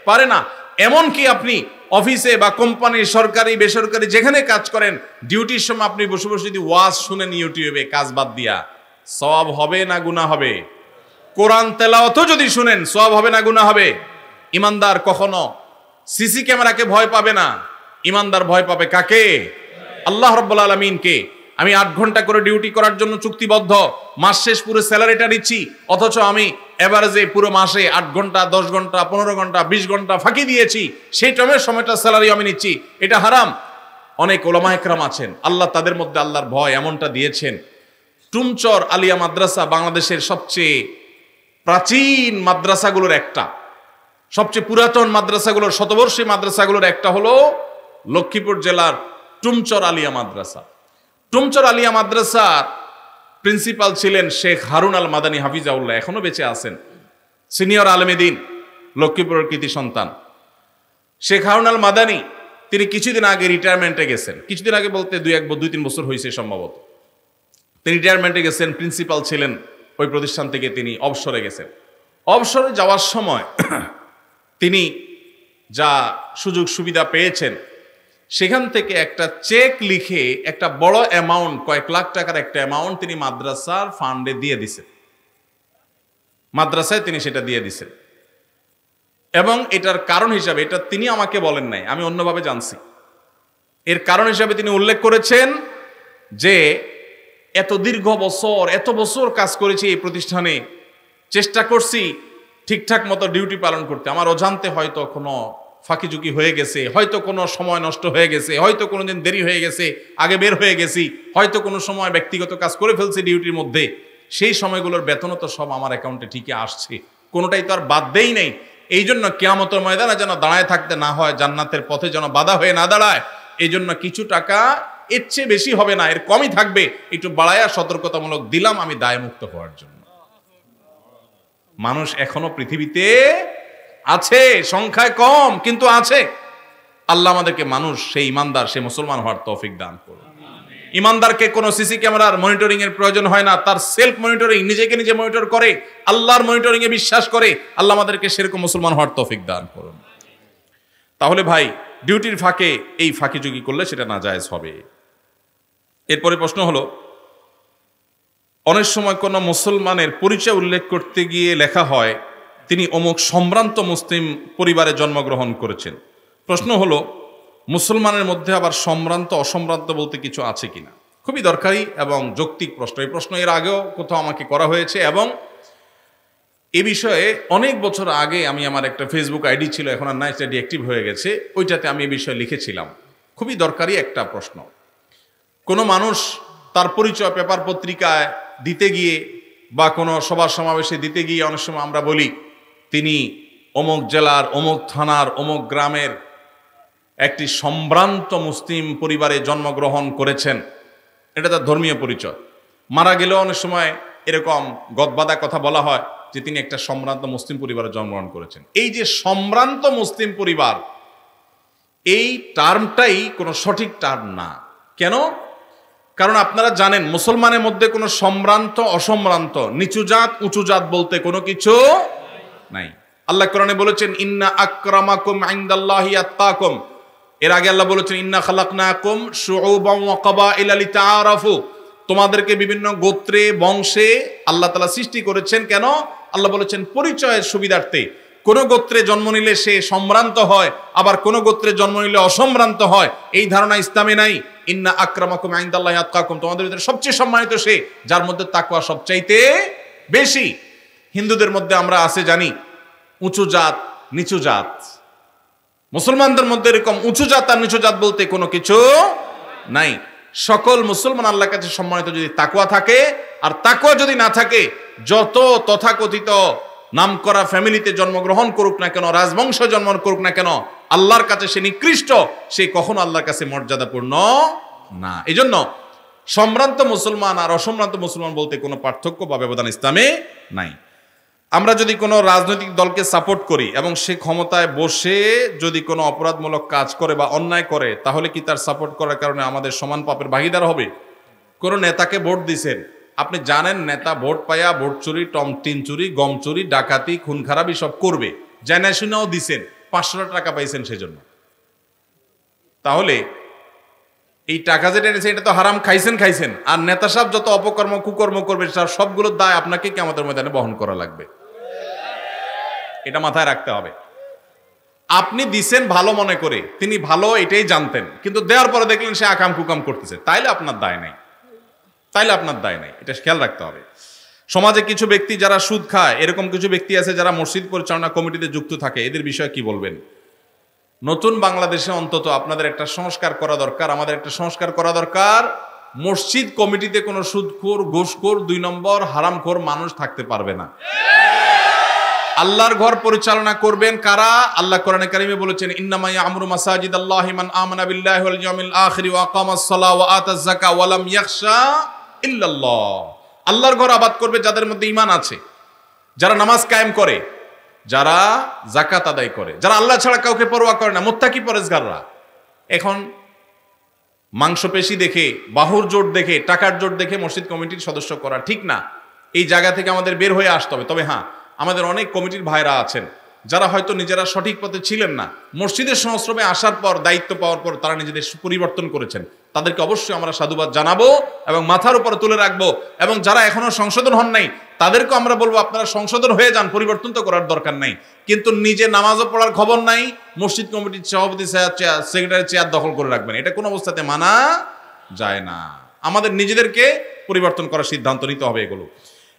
পারে না। এমনকি আপনি অফিসে বা কোম্পানি, সরকারি বেসরকারি যেখানে কাজ করেন, ডিউটির সময় আপনি বসে বসে যদি ওয়াজ শুনেন ইউটিউবে কাজ বাদ দিয়া, সওয়াব হবে না গুনাহ হবে? কোরআন তেলাওয়াতও যদি শুনেন সওয়াব হবে না গুনাহ হবে? ইমানদার কখনো সিসি ক্যামেরাকে ভয় পাবে না, ইমানদার ভয় পাবে কাকে? আল্লাহ রাব্বুল আলামিনকে। আমি 8 ঘন্টা করে ডিউটি করার জন্য চুক্তিবদ্ধ, মাস শেষ পুরো স্যালারিটা নিচ্ছি, অথচ আমি এভারেজে পুরো মাসে 8 ঘন্টা, 10 ঘন্টা, 15 ঘন্টা, 20 ঘন্টা ফাঁকি দিয়েছি, সেই টাইমের সময়টা স্যালারি আমি নিচ্ছি, এটা হারাম। অনেক ওলামা একরাম আছেন, আল্লাহ তাদের মধ্যে আল্লাহর ভয় এমনটা দিয়েছেন। টুমচর আলিয়া মাদ্রাসা বাংলাদেশের সবচেয়ে প্রাচীন মাদ্রাসাগুলোর একটা, সবচেয়ে পুরাতন মাদ্রাসাগুলোর, শতবর্ষী মাদ্রাসাগুলোর একটা হলো লক্ষ্মীপুর জেলার টুমচর আলিয়া মাদ্রাসা। টুমচর আলিয়া মাদ্রাসার প্রিন্সিপাল ছিলেন শেখ হারুন আল মাদানী হাফিজাউল্লাহ, এখনো বেঁচে আছেন, সিনিয়র আলেমে দ্বীন, লক্ষ্মীপুরের কৃতি সন্তান। শেখ হারুন আল মাদানী তিনি কিছুদিন আগে রিটায়ারমেন্টে গেছেন, কিছুদিন আগে বলতে 2-3 বছর হয়েছে সম্ভবত। তিনি রিটায়ারমেন্টে গেছেন, প্রিন্সিপাল ছিলেন ওই প্রতিষ্ঠান থেকে, তিনি অবসরে গেছেন। অবসরে যাওয়ার সময় তিনি যা সুযোগ সুবিধা পেয়েছেন, সেখান থেকে একটা চেক লিখে একটা বড় অ্যামাউন্ট, কয়েক লাখ টাকার একটা অ্যামাউন্ট তিনি মাদ্রাসার ফান্ডে দিয়ে দিছেন, মাদ্রাসায় তিনি সেটা দিয়ে দিছেন। এবং এটার কারণ হিসাবে, এটা তিনি আমাকে বলেন নাই, আমি অন্যভাবে জানছি, এর কারণ হিসাবে তিনি উল্লেখ করেছেন যে এত দীর্ঘ বছর, এত বছর কাজ করেছি এই প্রতিষ্ঠানে, চেষ্টা করছি ঠিকঠাক মতো ডিউটি পালন করতে, আমার অজান্তে হয়তো কোনো ফাঁকি ঝুঁকি হয়ে গেছে, হয়তো কোনো সময় নষ্ট হয়ে গেছে, হয়তো কোনো দিন দেরি হয়ে গেছে, আগে বের হয়ে গেছি, হয়তো কোনো সময় ব্যক্তিগত কাজ করে ফেলছি ডিউটির মধ্যে, সেই সময়গুলোর বেতনও তো সব আমার অ্যাকাউন্টে ঠিকই আসছে, কোনোটাই তো আর বাদ দেই নেই। এই জন্য কিয়ামতের ময়দানে যেন দাঁড়ায় থাকতে না হয়, জান্নাতের পথে যেন বাধা হয়ে না দাঁড়ায়, এই জন্য কিছু টাকা এর চেয়ে বেশি হবে না, এর কমই থাকবে, একটু বাড়ায়া সতর্কতামূলক দিলাম আমি দায়মুক্ত হওয়ার জন্য। মানুষ এখনো পৃথিবীতে আছে, সংখ্যায় কম কিন্তু আছে। আল্লাহ আমাদেরকে মানুষ, সেই ইমানদার, সেই মুসলমান হওয়ার তৌফিক দান করুন। ইমানদারকে কোনো সিসি ক্যামেরার মনিটরিং এর প্রয়োজন হয় না, তার সেলফ মনিটরিং, নিজেকে নিজে মনিটর করে, আল্লাহর মনিটরিং এ বিশ্বাস করে। আল্লাহ আমাদেরকে সেরকম মুসলমান হওয়ার তৌফিক দান করুন। তাহলে ভাই, ডিউটির ফাঁকে এই ফাঁকি ঝুঁকি করলে সেটা নাজায়েজ হবে। এরপরে প্রশ্ন হলো, অনেক সময় কোনো মুসলমানের পরিচয় উল্লেখ করতে গিয়ে লেখা হয় তিনি অমুক সম্ভ্রান্ত মুসলিম পরিবারে জন্মগ্রহণ করেছেন। প্রশ্ন হলো, মুসলমানের মধ্যে আবার সম্ভ্রান্ত অসম্ভ্রান্ত বলতে কিছু আছে কিনা? খুবই দরকারি এবং যৌক্তিক প্রশ্ন। এই প্রশ্ন এর আগেও কোথাও আমাকে করা হয়েছে এবং এ বিষয়ে অনেক বছর আগে আমি, আমার একটা ফেসবুক আইডি ছিল, এখন আর নাই, সেটা ডিঅ্যাক্টিভ হয়ে গেছে, ওইটাতে আমি এ বিষয়ে লিখেছিলাম। খুবই দরকারি একটা প্রশ্ন। কোনো মানুষ তার পরিচয় পেপার পত্রিকায় দিতে গিয়ে বা কোনো সভা সমাবেশে দিতে গিয়ে অনেক সময় আমরা বলি তিনি অমুক জেলার, অমুক থানার, অমুক গ্রামের একটি সম্ভ্রান্ত মুসলিম পরিবারে জন্মগ্রহণ করেছেন, এটা তার ধর্মীয় পরিচয়। মারা গেলেও অনেক সময় এরকম গদবাদা কথা বলা হয় যে তিনি একটা সম্ভ্রান্ত মুসলিম পরিবারে জন্মগ্রহণ করেছেন। এই যে সম্ভ্রান্ত মুসলিম পরিবার, এই টার্মটাই কোনো সঠিক টার্ম না। কেন? কারণ আপনারা জানেন মুসলমানের মধ্যে কোনো সম্ভ্রান্ত অসম্ভ্রান্ত, নিচু জাত উঁচু জাত বলতে কোনো কিছু নাই। আল্লাহ কোরআনে বলেছেন ইন্না আকরামাকুম ইনদাল্লাহি আত্তাকুম। এর আগে আল্লাহ বলেছেন ইন্না খালাকনাকুম শুউবান ওয়া ক্বাবাইলা লিতাআরাফু। তোমাদেরকে বিভিন্ন গোত্রে বংশে আল্লাহ তাআলা সৃষ্টি করেছেন। কেন? আল্লাহ বলেছেন পরিচয়ের সুবিধার্থে। কোন গোত্রে জন্ম নিলে সে সম্ভ্রান্ত হয়, আবার কোন গোত্রে জন্ম নিলে অসম্ভ্রান্ত হয়, এই ধারণা ইসলামে নাই। ইন্না আকরামাকুম ইনদাল্লাহি আতকাকুম, তোমাদের ভিতরে সবচেয়ে সম্মানিত সে যার মধ্যে তাকওয়া সবচাইতে বেশি। হিন্দুদের মধ্যে আমরা আছে জানি উঁচু জাত নিচু জাত, মুসলমানদের মধ্যে এরকম উঁচু জাত আর নিচু জাত বলতে কোনো কিছু নাই। সকল মুসলমান আল্লাহর কাছে সম্মানিত যদি তাকওয়া থাকে, আর তাকওয়া যদি না থাকে, যত তথাকথিত নামকরা ফ্যামিলিতে জন্মগ্রহণ করুক না কেন, রাজবংশ জন্ম করুক না কেন, আল্লাহর কাছে সে নিকৃষ্ট, সে কখনো আল্লাহর কাছে মর্যাদাপূর্ণ না। এই জন্য সম্ভ্রান্ত মুসলমান আর অসম্ভ্রান্ত মুসলমান বলতে কোনো পার্থক্য বা ব্যবধান ইসলামে নাই। আমরা যদি কোনো রাজনৈতিক দলকে সাপোর্ট করি এবং সে ক্ষমতায় বসে যদি কোনো অপরাধমূলক কাজ করে বা অন্যায় করে, তাহলে কি তার সাপোর্ট করার কারণে আমাদের সমান পাপের ভাগিদার হবে? কোনো নেতাকে ভোট দিছেন, আপনি জানেন নেতা ভোট পাইয়া ভোট চুরি, টিন চুরি, গম চুরি, ডাকাতি, খুন খারাপি সব করবে, জানা শুনেও দিছেন, 500 টাকা পাইছেন সেজন্য। তাহলে এই টাকা যেটা এনেছে এটা তো হারাম খাইছেন, আর নেতা সাহেব যত অপকর্ম কুকর্ম করবে সবগুলোর দায় আপনাকে কিয়ামতের ময়দানে বহন করা লাগবে। এটা মাথায় রাখতে হবে। আপনি দিছেন ভালো মনে করে, তিনি ভালো এটাই জানতেন, কিন্তু দেওয়ার পরে দেখলেন সে আকাম কুকাম করতেছে, তাইলে আপনার দায় নাই, এটা খেয়াল রাখতে হবে। সমাজে কিছু ব্যক্তি যারা সুদ খায়, এরকম কিছু ব্যক্তি আছে যারা মসজিদ পরিচালনা কমিটিতে যুক্ত থাকে, এদের বিষয়ে কি বলবেন? নতুন বাংলাদেশে অন্তত আপনাদের একটা সংস্কার করা দরকার, আমাদের একটা সংস্কার করা দরকার। মসজিদ কমিটিতে কোনো সুদখোর, ঘুষখোর, 2 নম্বর হারামখোর মানুষ থাকতে পারবে না। আল্লাহর ঘর পরিচালনা করবেন কারা? আল্লাহ কোরআনে কারিমে বলেছেন, ইন্নামা ইয়ামুরু মাসাজিদাল্লাহি মান আমানা বিল্লাহি ওয়াল ইয়াউমিল আখির ওয়া আকামাস সালাহ ওয়া আতাজ যাকাহ ওয়া লাম ইয়াখশা ইল্লাল্লাহ। আল্লাহর ঘর আবাদ করবে যাদের মধ্যে ঈমান আছে, যারা নামাজ কায়েম করে, যারা যাকাত আদায় করে, যারা আল্লাহ ছাড়া কাউকে পরোয়া করে না, মুত্তাকি পরেজগাররা। এখন মাংসপেশি দেখে, বাহুর জোট দেখে, টাকার জোট দেখে মসজিদ কমিটির সদস্য করা ঠিক না। এই জায়গা থেকে আমাদের বের হয়ে আসতে হবে। তবে হ্যাঁ, আমাদের অনেক কমিটির ভাইরা আছেন যারা হয়তো নিজেরা সঠিক পথে ছিলেন না, মসজিদের সংস্রবে আসার পর, দায়িত্ব পাওয়ার পর তারা নিজেদের পরিবর্তন করেছেন, তাদেরকে অবশ্যই আমরা সাধুবাদ জানাবো এবং মাথার উপর তুলে রাখবো। এবং যারা এখনো সংশোধন হন নাই তাদেরকে আমরা বলবো, আপনারা সংশোধন হয়ে যান, পরিবর্তন তো করার দরকার নাই। কিন্তু নিজে নামাজও পড়ার খবর নাই, মসজিদ কমিটির সভাপতি সেক্রেটারি চেয়ার দখল করে রাখবেন, এটা কোনো অবস্থাতে মানা যায় না। আমাদের নিজেদেরকে পরিবর্তন করার সিদ্ধান্ত নিতে হবে। এগুলো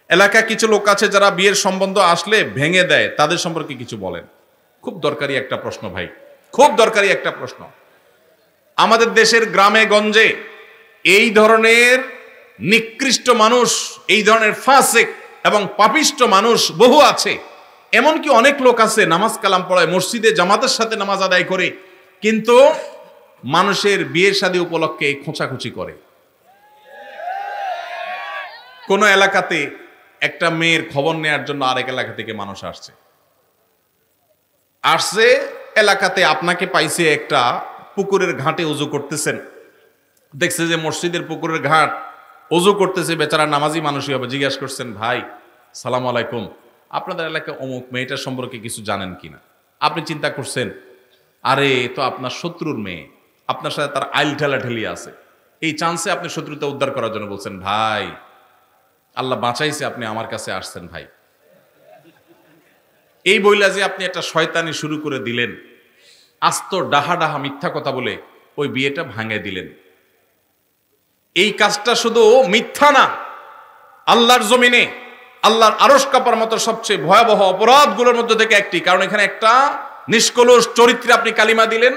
এলাকায় কিছু লোক আছে যারা বিয়ের সম্বন্ধ আসলে ভেঙে দেয়, তাদের সম্পর্কে কিছু বলেন। খুব দরকারি একটা প্রশ্ন ভাই, খুব দরকারি একটা প্রশ্ন। আমাদের দেশের গ্রামে গঞ্জে এই ধরনের নিকৃষ্ট মানুষ, এই ধরনের ফাসিক এবং পাপিষ্ট মানুষ বহু আছে। এমনকি অনেক লোক আছে নামাজ কালাম পড়ায়, মসজিদে জামাতের সাথে নামাজ আদায় করে, কিন্তু মানুষের বিয়ের শাদী উপলক্ষে খোঁচাখুচি করে। কোন এলাকাতে একটা মেয়ের খবর নেওয়ার জন্য আরেক এলাকা থেকে মানুষ আসছে এলাকাতে, আপনাকে পাইছে একটা পুকুরের ঘাটে উজু করতেছেন, দেখছে যে মসজিদের পুকুরের ঘাট উজু করতেছে, বেচারা নামাজি মানুষই হবে। জিজ্ঞাসা করছেন, ভাই সালাম আলাইকুম, আপনাদের এলাকায় অমুক মেয়েটার সম্পর্কে কিছু জানেন কিনা? আপনি চিন্তা করছেন, আরে তো আপনার শত্রুর মেয়ে, আপনার সাথে তার আইল ঠেলাঠেলি আছে, এই চান্সে আপনি শত্রুতা উদ্ধার করার জন্য বলছেন, ভাই আল্লাহ বাঁচাইছে, আপনি আমার কাছে আসছেন ভাই। এই বইলা যে আপনি একটা শয়তানি শুরু করে দিলেন, আস্ত ডাহা ডাহা মিথ্যা কথা বলে ওই বিয়েটা ভাঙে দিলেন। এই কাজটা শুধু মিথ্যা না, আল্লাহর জমিনে আল্লাহর আরশ কাঁপার মতো সবচেয়ে ভয়াবহ অপরাধগুলোর মধ্যে থেকে একটি। কারণ এখানে একটা নিষ্কলুষ চরিত্রে আপনি কালিমা দিলেন,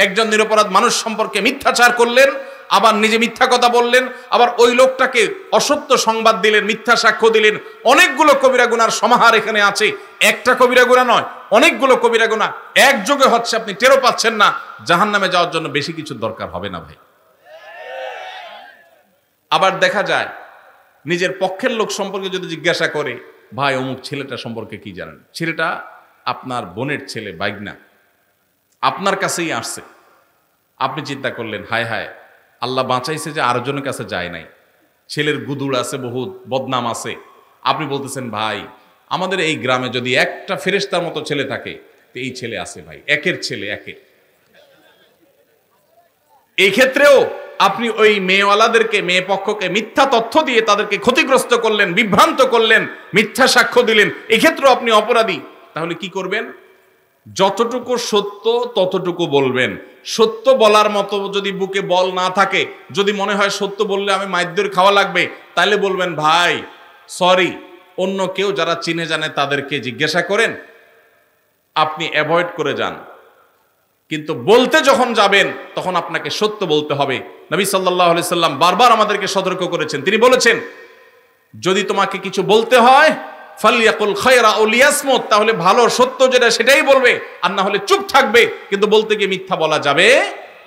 একজন নিরপরাধ মানুষ সম্পর্কে মিথ্যাচার করলেন, আবার নিজে মিথ্যা কথা বললেন, আবার ওই লোকটাকে অসত্য সংবাদ দিলেন, মিথ্যা সাক্ষ্য দিলেন। অনেকগুলো কবিরা গুনার সমাহার এখানে আছে, একটা কবিরা গুনাহ নয়, অনেকগুলো কবিরা গুনাহ একযোগে হচ্ছে, আপনি টেরও পাচ্ছেন না। জাহান্নামে যাওয়ার জন্য বেশি কিছু দরকার হবে না ভাই। আবার দেখা যায় নিজের পক্ষের লোক সম্পর্কে যদি জিজ্ঞাসা করে, ভাই অমুক ছেলেটা সম্পর্কে কি জানেন? ছেলেটা আপনার বোনের ছেলে, বাইগনা, আপনার কাছেই আসছে। আপনি চিন্তা করলেন, হায় হায়, আল্লাহ বাঁচাইছে যে আরেকজনের কাছে যায় নাই, ছেলের গুদুড় আছে, বহুত বদনাম আছে। আপনি বলতেছেন, ভাই আমাদের এই গ্রামে যদি একটা ফেরেশতার মতো ছেলে থাকে তো এই ছেলে আছে ভাই, একের ছেলে একের। এই ক্ষেত্রেও আপনি ওই মেয়েওয়ালাদেরকে, মেয়ে পক্ষকে মিথ্যা তথ্য দিয়ে তাদেরকে ক্ষতিগ্রস্ত করলেন, বিভ্রান্ত করলেন, মিথ্যা সাক্ষ্য দিলেন, এক্ষেত্রেও আপনি অপরাধী। তাহলে কি করবেন? যতটুকু সত্য ততটুকু বলবেন। সত্য বলার মতো যদি বুকে বল না থাকে, যদি মনে হয় সত্য বললে আমি মাইদ্যের খাওয়া লাগবে, তাহলে বলবেন, ভাই সরি, অন্য কেউ যারা চিনে জানে তাদেরকে জিজ্ঞাসা করেন, আপনি অ্যাভয়েড করে যান। কিন্তু বলতে যখন যাবেন তখন আপনাকে সত্য বলতে হবে। নবী সাল্লাল্লাহু আলাইহি সাল্লাম বারবার আমাদেরকে সতর্ক করেছেন। তিনি বলেছেন, যদি তোমাকে কিছু বলতে হয় ফালিয়াকুল খায়রা আও লিয়াসমুত, তাহলে ভালো সত্য যেটা সেটাই বলবে, আর না হলে চুপ থাকবে। কিন্তু বলতে গিয়ে মিথ্যা বলা যাবে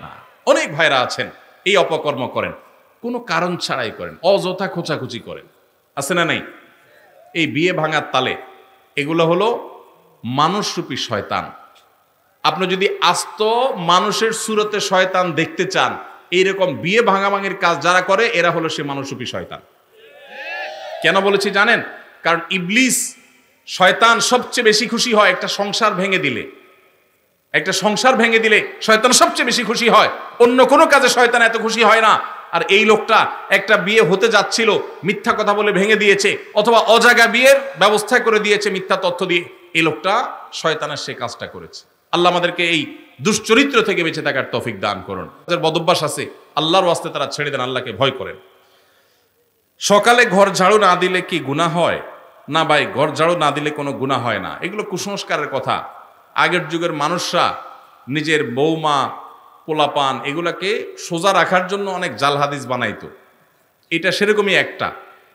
না। অনেক ভাইরা আছেন এই অপকর্ম করেন, কোনো কারণ ছাড়াই করেন, অযথা খোঁচাখুচি করেন, আছে না নাই? এই বিয়ে ভাঙার তালে এগুলো হলো মানুষরূপী শয়তান। আপনি যদি আস্ত মানুষের সুরতে শয়তান দেখতে চান, এইরকম বিয়ে ভাঙাভাঙির কাজ যারা করে এরা হলো সে মানুষরূপী শয়তান। কেন বলেছি জানেন? কারণ ইবলিস শয়তান সবচেয়ে বেশি খুশি হয় একটা সংসার ভেঙে দিলে। একটা সংসার ভেঙে দিলে শয়তান সবচেয়ে বেশি খুশি হয়, অন্য কোনো কাজে শয়তান এত খুশি হয় না। আর এই লোকটা একটা বিয়ে হতে যাচ্ছিল, মিথ্যা কথা বলে ভেঙে দিয়েছে, অথবা অজাগা বিয়ের ব্যবস্থা করে দিয়েছে মিথ্যা তথ্য দিয়ে। এই লোকটা শয়তানের সে কাজটা করেছে। আল্লাহ আমাদেরকে এই দুশ্চরিত্র থেকে বেঁচে থাকার তৌফিক দান করুন। যাদের বদভ্যাস আছে আল্লাহর ওয়াস্তে তারা ছেড়ে দেন, আল্লাহকে ভয় করেন। সকালে ঘর ঝাড়ু না দিলে কি গুনাহ হয়? না ভাই, ঘর ঝাড়ু না দিলে কোনো গুনাহ হয় না। এগুলো কুসংস্কারের কথা। আগের যুগের মানুষরা নিজের বৌমা পোলাপান এগুলাকে সোজা রাখার জন্য অনেক জাল হাদিস বানাইতো। এটা সেরকমই একটা।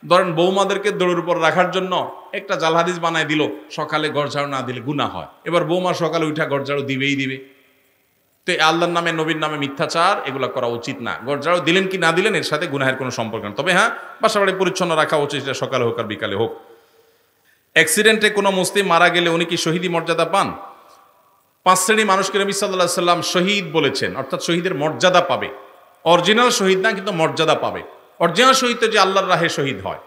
ধরেন বৌমাদেরকে দৌড়ের উপর রাখার জন্য একটা জাল হাদিস বানাই দিল, সকালে ঘর ঝাড়ু না দিলে গুনাহ হয়। এবার বৌমা সকালে উঠা ঘর ঝাড়ু দিবেই দিবে। তো আল্লাহর নামে নবীর নামে মিথ্যাচার এগুলো করা উচিত না। ঘর ঝাড়ু দিলেন কি না দিলেন এর সাথে গুনাহের কোনো সম্পর্ক না। তবে হ্যাঁ, বাসা বাড়ি পরিচ্ছন্ন রাখা উচিত, সেটা সকালে হোক আর বিকালে হোক। অ্যাক্সিডেন্টে কোনো মুসলিম মারা গেলে উনি কি শহীদি মর্যাদা পান? 5 শ্রেণী মানুষকে নবী সাল্লাল্লাহু আলাইহি সাল্লাম শহীদ বলেছেন, অর্থাৎ শহীদের মর্যাদা পাবে। অরিজিনাল শহীদ না, কিন্তু মর্যাদা পাবে। অরিজিনাল শহীদ তো যে আল্লাহর রাহে শহীদ হয়।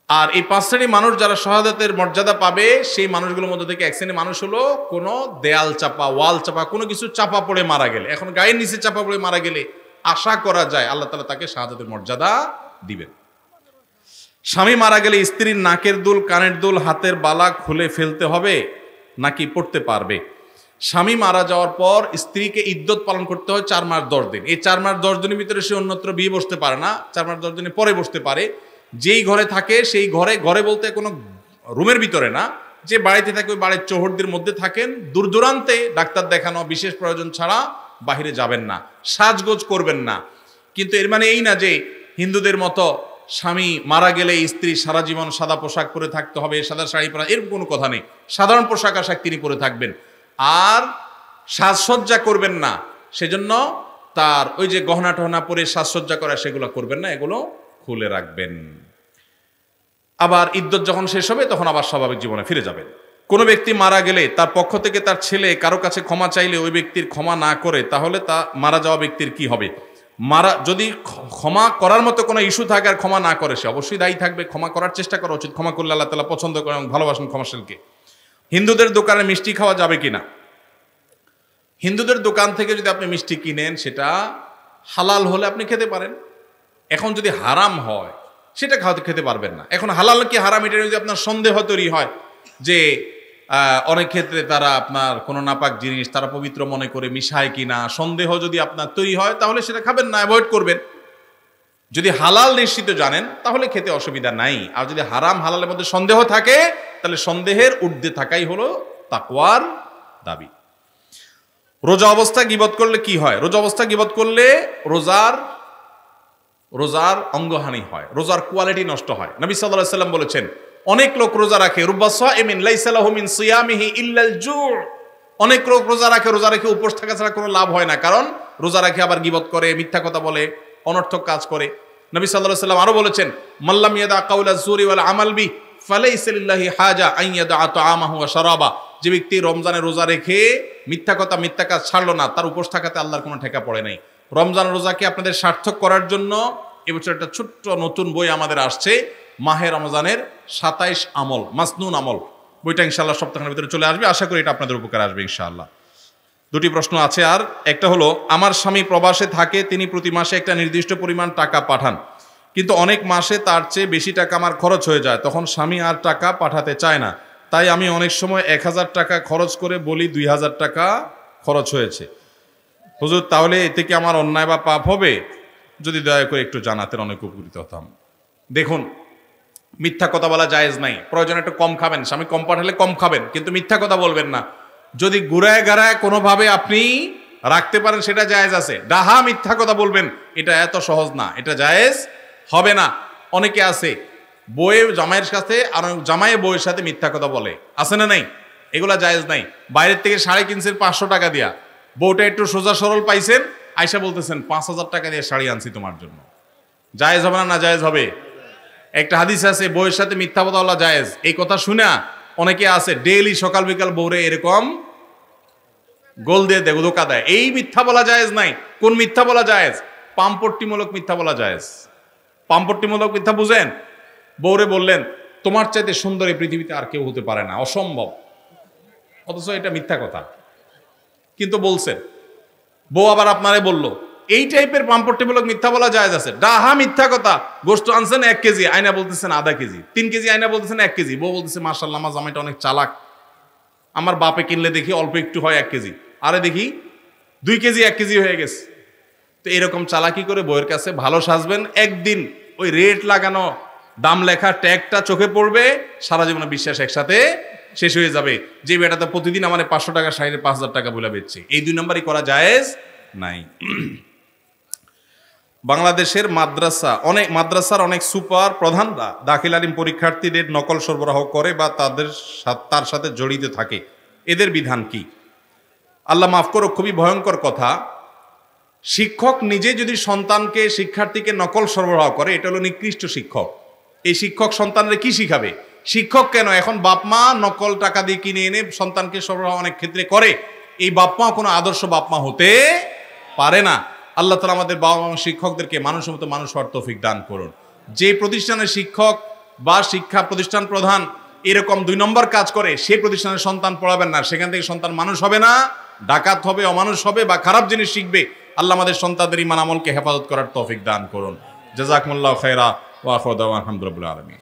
আর এই 5 শ্রেণী মানুষ যারা শাহাদাতের মর্যাদা পাবে, সেই মানুষগুলোর মধ্যে থেকে 1 শ্রেণী মানুষ হলো কোনো দেয়াল চাপা, ওয়াল চাপা, কোনো কিছু চাপা পড়ে মারা গেলে, এখন গায়ের নিচে চাপা পড়ে মারা গেলে আশা করা যায় আল্লাহ তাআলা তাকে শাহাদাতের মর্যাদা দিবেন। স্বামী মারা গেলে স্ত্রীর নাকের দুল, কানের দুল, হাতের বালা খুলে ফেলতে হবে নাকি পড়তে পারবে? স্বামী মারা যাওয়ার পর স্ত্রীকে ইদ্যত পালন করতে হয় 4 মাস 10 দিন। এই 4 মাস 10 দিনের ভিতরে সে অন্যত্র বিয়ে বসতে পারে না, 4 মাস 10 দিনের পরে বসতে পারে। যেই ঘরে থাকে সেই ঘরে, ঘরে বলতে কোনো রুমের ভিতরে না, যে বাড়িতে থাকে ওই বাড়ির চৌহদ্দির মধ্যে থাকেন। দূর দূরান্তে ডাক্তার দেখানো বিশেষ প্রয়োজন ছাড়া বাহিরে যাবেন না, সাজগোজ করবেন না। কিন্তু এর মানে এই না যে হিন্দুদের মতো স্বামী মারা গেলে স্ত্রী সারা জীবন সাদা পোশাক পরে থাকতে হবে, সাদা শাড়ি পরা, এরকম কোনো কথা নেই। সাধারণ পোশাক আশাক তিনি পরে থাকবেন, আর সাজসজ্জা করবেন না। সেজন্য তার ওই যে গহনা টহনা পরে সাজসজ্জা করা সেগুলো করবেন না, এগুলো খুলে রাখবেন। আবার ইদ্যত যখন শেষ হবে তখন আবার স্বাভাবিক জীবনে ফিরে যাবেন। কোনো ব্যক্তি মারা গেলে তার পক্ষ থেকে তার ছেলে কারো কাছে ক্ষমা চাইলে ওই ব্যক্তির ক্ষমা না করে, তাহলে তা মারা যাওয়া ব্যক্তির কি হবে? যদি ক্ষমা করার মতো কোনো ইস্যু থাকে আর ক্ষমা না করে, সে অবশ্যই দায়ী থাকবে। ক্ষমা করার চেষ্টা করা উচিত। ক্ষমা করলে আল্লাহ তাআলা পছন্দ করেন এবং ভালোবাসেন ক্ষমাশীলকে। হিন্দুদের দোকানে মিষ্টি খাওয়া যাবে কিনা? হিন্দুদের দোকান থেকে যদি আপনি মিষ্টি কিনেন, সেটা হালাল হলে আপনি খেতে পারেন। এখন যদি হারাম হয় সেটা খেতে পারবেন না। এখন হালাল কি হারাম এটা যদি আপনার সন্দেহ তৈরি হয়, যে অনেক ক্ষেত্রে তারা আপনার কোনো নাপাক জিনিস তারা পবিত্র মনে করে মিশায় কিনা, সন্দেহ যদি আপনার তৈরি হয়, তাহলে সেটা খাবেন না, অ্যাভয়েড করবেন। যদি হালাল নিশ্চিত জানেন তাহলে খেতে অসুবিধা নাই। আর যদি হারাম হালালের মধ্যে সন্দেহ থাকে, তাহলে সন্দেহের ঊর্ধ্বে থাকাই হলো তাকওয়ার দাবি। রোজা অবস্থা গীবত করলে কি হয়? রোজা অবস্থা গীবত করলে রোজার অঙ্গহানি হয়, রোজার কোয়ালিটি নষ্ট হয়। নবী সাল্লাল্লাহু আলাইহি ওয়াসাল্লাম বলেছেন, অনেক লোক রোজা রাখে, রুব্বা সাইমিন লাইসা লাহু মিন সিয়ামিহি ইল্লাল জু'। অনেক লোক রোজা রেখে উপোস থাকা ছাড়া কোনো লাভ হয় না। কারণ রোজা রাখে আবার গীবত করে, মিথ্যা কথা বলে, অনর্থক কাজ করে। নবী সাল্লাল্লাহু আলাইহি ওয়াসাল্লাম আরো বলেছেন, মাল্লাম ইয়াদা কাউলা যুরি ওয়াল আমাল বি ফালাইসা লিল্লাহি হাজা আন ইয়াদা তাআমাহু ওয়া শারাবা। যে ব্যক্তি রমজানে রোজা রেখে মিথ্যা কথা মিথ্যা কাজ ছাড়লো না, তার উপোস থাকাতে আল্লাহর কোনো ঠেকা পড়ে নাই। রমজান রোজাকে আপনাদের সার্থক করার জন্য এবছর একটা ছোট্ট নতুন বই আমাদের আসছে, মাহে রমজানের 27 আমল, মাসনুন আমল। বইটা ইনশাআল্লাহ সপ্তাহের ভিতরে চলে আসবে। আশা করি এটা আপনাদের উপকার আসবে ইনশাআল্লাহ। 2টি প্রশ্ন আছে আর। একটা হলো, আমার স্বামী প্রবাসে থাকে, তিনি প্রতি মাসে একটা নির্দিষ্ট পরিমাণ টাকা পাঠান, কিন্তু অনেক মাসে তার চেয়ে বেশি টাকা আমার খরচ হয়ে যায়, তখন স্বামী আর টাকা পাঠাতে চায় না। তাই আমি অনেক সময় 1000 টাকা খরচ করে বলি 2000 টাকা খরচ হয়েছে। হুজুর, তাহলে এতে কি আমার অন্যায় বা পাপ হবে? যদি দয়া করে একটু জানাতেন অনেক উপকৃত হতাম। দেখুন, মিথ্যা কথা বলা জায়েজ নাই। প্রয়োজন একটু কম খাবেন, স্বামী কম পাঠালে কম খাবেন, কিন্তু মিথ্যা কথা বলবেন না। যদি গুড়ায় গাড়ায় কোনোভাবে আপনি রাখতে পারেন সেটা জায়েজ আছে। ডাহা মিথ্যা কথা বলবেন, এটা এত সহজ না, এটা জায়েজ হবে না। অনেকে আছে বউয়ের জামাইয়ের সাথে আর জামাইয়ের বউয়ের সাথে মিথ্যা কথা বলে, আছে না নাই? এগুলা জায়েজ নাই। বাইরের থেকে শাড়ি কিনছেন 500 টাকা দিয়া, বউটা একটু সোজা সরল পাইছেন, আয়সা বলতেছেন 5000 টাকা দিয়ে শাড়ি আনছি তোমার জন্য। জায়েজ হবে না? না জায়েজ হবে। একটা হাদিস আছে, বউয়ের সাথে মিথ্যা কথা বলা জায়েজ। এই কথা শুনে অনেকে আছে ডেইলি সকাল বিকাল বউরে এরকম গোল দিয়ে ধোকা দেয়। এই মিথ্যা বলা জায়েজ নাই। কোন মিথ্যা বলা জায়েজ? পাম্পট্টিমূলক মিথ্যা বলা জায়েজ। পাম্পট্টিমূলক মিথ্যা বুঝেন? বউরে বললেন তোমার চাইতে সুন্দর এই পৃথিবীতে আর কেউ হতে পারে না, অসম্ভব, অথচ এটা মিথ্যা কথা, কিন্তু বলছেন। বউ আবার আপনারে বলল। এই টাইপের পাম্পট্টিমূলক মিথ্যা বলা জায়েজ আছে। ডাহা মিথ্যা কথা। গোশত আনছেন 1 কেজি, আয়না বলতেছেন আধা কেজি। 3 কেজি, আয়না বলতেছেন 1 কেজি। বউ বলতেছে মাশাআল্লাহ আমার জামাইটা অনেক চালাক, আমার বাপে কিনলে দেখি অল্প একটু হয় 1 কেজি, আরে দেখি 2 কেজি 1 কেজি হয়ে গেছে। তো এরকম চালাকি করে বউয়ের কাছে ভালো সাজবেন, একদিন ওই রেট লাগানো দাম লেখা ট্যাগটা চোখে পড়বে, সারা জীবনে বিশ্বাস একসাথে শেষ হয়ে যাবে। যে বেটাতে প্রতিদিন আমার 500 টাকা শাড়ির 5000 টাকা বলে বেচছে, এই 2 নম্বরই করা জায়েজ নাই। বাংলাদেশের মাদ্রাসার অনেক সুপার প্রধানরা দাখিল আলিম পরীক্ষার্থীদের নকল সরবরাহ করে বা তার সাথে জড়িত থাকে, এদের বিধান কি? আল্লাহ মাফ করো, খুবই ভয়ঙ্কর কথা। শিক্ষক নিজে যদি সন্তানকে, শিক্ষার্থীকে নকল সরবরাহ করে, এটা হলো নিকৃষ্ট শিক্ষক। এই শিক্ষক সন্তানরে কি শিখাবে? শিক্ষক কেন, এখন বাপ মা নকল টাকা দিয়ে কিনে এনে সন্তানকে সরবরাহ অনেক ক্ষেত্রে করে। এই বাপ মা কোনো আদর্শ বাপ মা হতে পারে না। আল্লাহ তাআলা আমাদের বাবা মা শিক্ষকদেরকে মানুষের মতো মানুষ হওয়ার তৌফিক দান করুন। যে প্রতিষ্ঠানের শিক্ষক বা শিক্ষা প্রতিষ্ঠান প্রধান এরকম 2 নম্বর কাজ করে, সেই প্রতিষ্ঠানের সন্তান পড়াবেন না। সেখান থেকে সন্তান মানুষ হবে না, ডাকাত হবে, অমানুষ হবে বা খারাপ জিনিস শিখবে। আল্লাহ আমাদের সন্তানদের ঈমান আমলকে হেফাজত করার তৌফিক দান করুন। জাযাকুমুল্লাহু খায়রা ওয়া আখিরু দাওয়ানা আলহামদুলিল্লাহি রাব্বিল আলামিন।